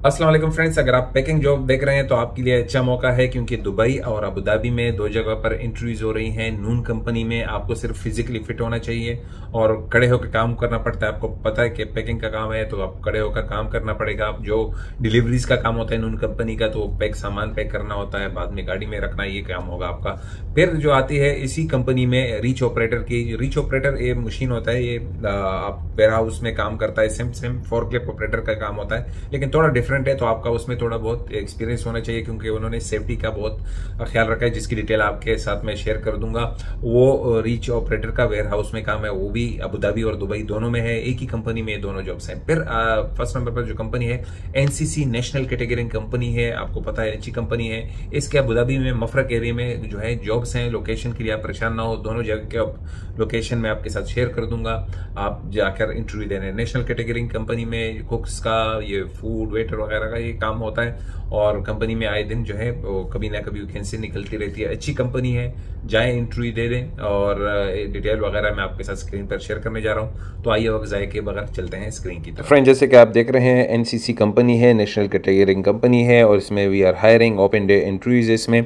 अस्सलाम वालेकुम फ्रेंड्स, अगर आप पैकिंग जॉब देख रहे हैं तो आपके लिए अच्छा मौका है, क्योंकि दुबई और अबू धाबी में दो जगह पर इंटरव्यूज हो रही हैं। नून कंपनी में आपको सिर्फ फिजिकली फिट होना चाहिए और खड़े होकर काम करना पड़ता है। आपको पता है कि पैकिंग का काम है तो आप खड़े होकर काम करना पड़ेगा। आप जो डिलीवरीज का काम होता है नून कंपनी का, तो पैक सामान पैक करना होता है, बाद में गाड़ी में रखना, ये काम होगा आपका। फिर जो आती है इसी कंपनी में रीच ऑपरेटर की। रीच ऑपरेटर ये मशीन होता है, ये आप वेयर हाउस में काम करता है। सेम फोर्कलिफ्ट ऑपरेटर का काम होता है, लेकिन थोड़ा डिफरेंट है। तो आपका उसमें थोड़ा बहुत एक्सपीरियंस होना चाहिए, क्योंकि उन्होंने सेफ्टी का बहुत ख्याल रखा है, जिसकी डिटेल आपके साथ मैं शेयर कर दूंगा। वो रीच ऑपरेटर का वेयर हाउस में काम है, वो भी अबू धाबी और दुबई दोनों में है। एक ही कंपनी में दोनों जॉब्स हैं। फिर फर्स्ट नंबर पर जो कंपनी है एनसीसी नेशनल कैटेगरी कंपनी है, आपको पता है अच्छी कंपनी है। इसके अबू धाबी में मफरक एरिया में जो है जॉब्स हैं। लोकेशन के लिए आप परेशान ना हो, दोनों जगह के लोकेशन मैं आपके साथ शेयर कर दूंगा। आप जाकर इंटरव्यू देने। नेशनल कैटेगरी कंपनी में कुक्स का, ये फूड वेटर वगैरह का ये काम होता है, और कंपनी में आए दिन जो है वो कभी ना कभी वैकेंसी निकलती रहती है। अच्छी कंपनी है, जाएं इंटरव्यू दे दें, और डिटेल वगैरह मैं आपके साथ स्क्रीन पर शेयर करने जा रहा हूं। तो आइए वक्त ज़ाय के बगैर चलते हैं स्क्रीन की तरफ। फ्रेंड, जैसे कि आप देख रहे हैं एनसीसी कंपनी है, नेशनल कैटेगरी कंपनी है, और इसमें we are hiring open day interviews. इसमें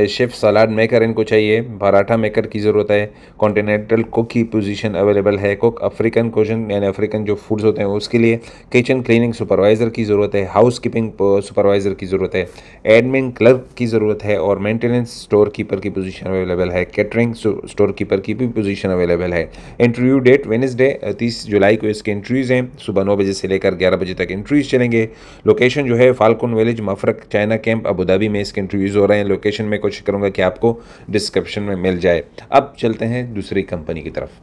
शेफ सलाद मेकर इनको चाहिए, पराठा मेकर की ज़रूरत है, कॉन्टिनेंटल कुक की पोजीशन अवेलेबल है, कुक अफ्रीकन क्वेश्चन यानी अफ्रीकन जो फूड्स होते हैं उसके लिए, किचन क्लीनिंग सुपरवाइजर की ज़रूरत है, हाउस कीपिंग सुपरवाइजर की ज़रूरत है, एडमिन क्लर्क की ज़रूरत है, और मेंटेनेंस स्टोर कीपर की पोजीशन अवेलेबल है, कैटरिंग स्टोर कीपर की भी पोजीशन अवेलेबल है। इंटरव्यू डेट वेडनेसडे 30 जुलाई को इसके इंटरव्यूज़ हैं। सुबह 9 बजे से लेकर 11 बजे तक इंटरव्यूज़ चलेंगे। लोकेशन जो है falcon village Mafraq China camp Abu Dhabi में इसके इंटरव्यूज़ हो रहे हैं। लोकेशन में कोशिश करूँगा कि आपको डिस्क्रिप्शन में मिल जाए। अब चलते हैं दूसरी कंपनी की तरफ।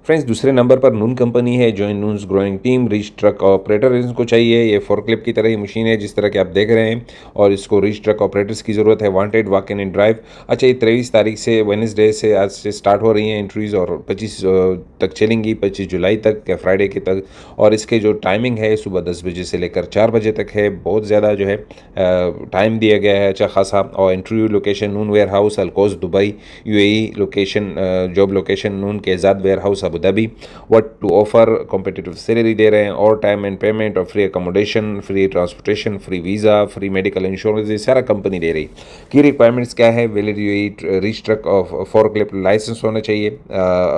फ्रेंड्स, दूसरे नंबर पर नून कंपनी है। Join Nunes growing team, reach truck operator इनको चाहिए। ये फोर्कलिफ्ट की तरह ही मशीन है जिस तरह के आप देख रहे हैं, और इसको रीच ट्रक ऑपरेटर्स की ज़रूरत है। Wanted walk in drive. अच्छा, ये 23 तारीख से वेडनेसडे से आज से स्टार्ट हो रही हैं इंटरव्यूज़, और 25 तक चलेंगी, 25 जुलाई तक या फ्राइडे के तक। और इसके जो टाइमिंग है सुबह 10 बजे से लेकर 4 बजे तक है। बहुत ज़्यादा जो है टाइम दिया गया है, अच्छा खासा। और interview location Noon warehouse Al Quoz Dubai UAE. Location job location Noon के आज़ाद warehouse Abu Dhabi. What to offer, competitive salary दे रहे हैं, और टाइम एंड पेमेंट, और free accommodation, free transportation, free visa, free medical insurance, ये सारा company दे रही। की रिक्वायरमेंट्स क्या है? Valid reach truck of forklift licence होना चाहिए,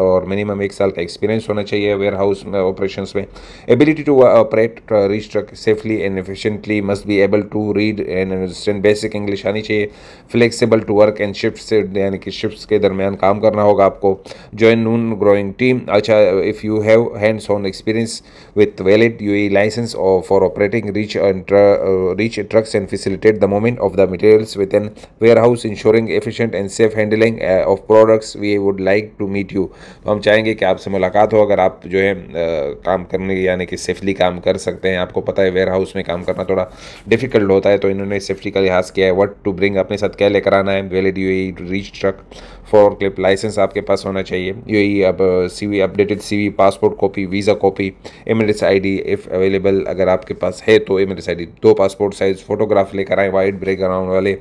और मिनिमम 1 साल का एक्सपीरियंस होना चाहिए वेयर हाउस ऑपरेशंस में। Ability to operate reach truck safely and efficiently, must be able to read and understand basic English आनी चाहिए। Flexible to work and shift, यानी कि शिफ्ट्स के दरमियान काम करना होगा आपको। Join Noon growing team. अच्छा, if you have hands-on experience with valid UAE license or for operating reach trucks and facilitate the movement of the materials within warehouse, ensuring efficient and safe handling of products, we would like to meet you। तो हम चाहेंगे कि आपसे मुलाकात हो, अगर आप जो है काम करने यानी कि सेफली काम कर सकते हैं। आपको पता है वेयर हाउस में काम करना थोड़ा डिफिकल्ट होता है, तो इन्होंने सेफ्टी का लिहाज किया है। व्हाट टू ब्रिंग, अपने साथ क्या लेकर आना है? Valid UAE reach truck forklift licence आपके पास होना चाहिए। UAE अब CV updated CV, passport copy, visa copy, Emirates ID if available, अगर आपके पास है तो Emirates ID, 2 passport size photograph लेकर आए वाइट बैकग्राउंड वाले।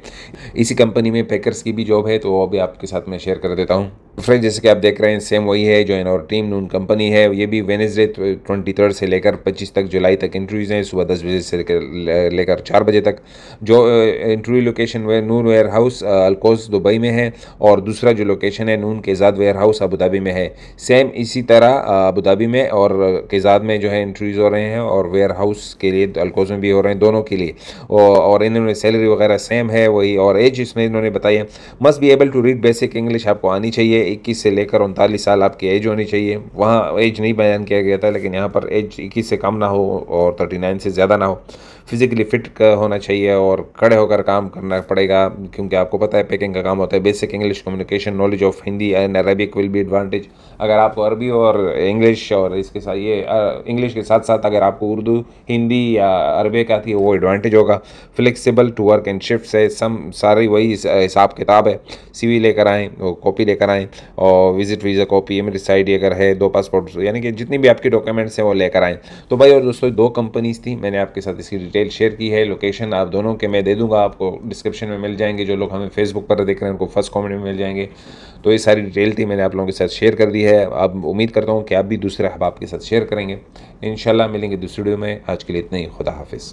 इसी कंपनी में पैकर्स की भी जॉब है, तो वो भी आपके साथ मैं शेयर कर देता हूँ। फ्रेंड, जैसे कि आप देख रहे हैं सेम वही है, जॉइन और टीम नून कंपनी है। ये भी वेडनेसडे 23 से लेकर 25 तक जुलाई तक इंटरव्यूज़ हैं, सुबह 10 बजे से लेकर 4 बजे तक। जो interview location Noon warehouse Al Quoz Dubai में है, और दूसरा जो लोकेशन है नून केजाद वेयर हाउस अबू धाबी में है। सेम इसी तरह अबू धाबी में और केजाद में जो है इंटरव्यूज़ हो रहे हैं, और वेयर हाउस के लिए अलकोज में भी हो रहे हैं, दोनों के लिए। और इन्होंने सैलरी वगैरह सेम है वही, और एज इसमें इन्होंने बताई है। Must be able to read basic English, आपको आनी चाहिए। 21 से लेकर 39 साल आपकी एज होनी चाहिए। वहाँ एज नहीं बयान किया गया था, लेकिन यहाँ पर एज 21 से कम ना हो और 39 से ज़्यादा ना हो। फिजिकली फिट होना चाहिए, और खड़े होकर काम करना पड़ेगा, क्योंकि आपको पता है पैकिंग का काम होता है। Basic English communication, knowledge of Hindi and Arabic will be advantage. अगर आपको अरबी और इंग्लिश, और इसके साथ ये इंग्लिश के साथ साथ अगर आपको उर्दू, हिंदी या अरबिक आती है, वो एडवांटेज होगा। Flexible to work and shift है, सारी वही हिसाब किताब है। CV लेकर आएँ, कॉपी लेकर आएँ, और visit visa copy, Emirates ID अगर है, 2 पासपोर्ट, यानी कि जितनी भी आपकी डॉक्यूमेंट्स हैं वो लेकर आएँ। तो भाई और दोस्तों, 2 कंपनीज थी, मैंने आपके साथ इसकी डिटेल शेयर की है। लोकेशन आप दोनों के मैं दे दूंगा, आपको डिस्क्रिप्शन में मिल जाएंगे। जो लोग हमें फेसबुक पर देख रहे हैं उनको फर्स्ट कमेंट में मिल जाएंगे। तो ये सारी डिटेल थी, मैंने आप लोगों के साथ शेयर कर दी है। अब उम्मीद करता हूँ कि आप भी दूसरे अहबाब के साथ शेयर करेंगे। इंशाल्लाह मिलेंगे दूसरी वीडियो में। आज के लिए इतना ही। खुदा हाफिज़।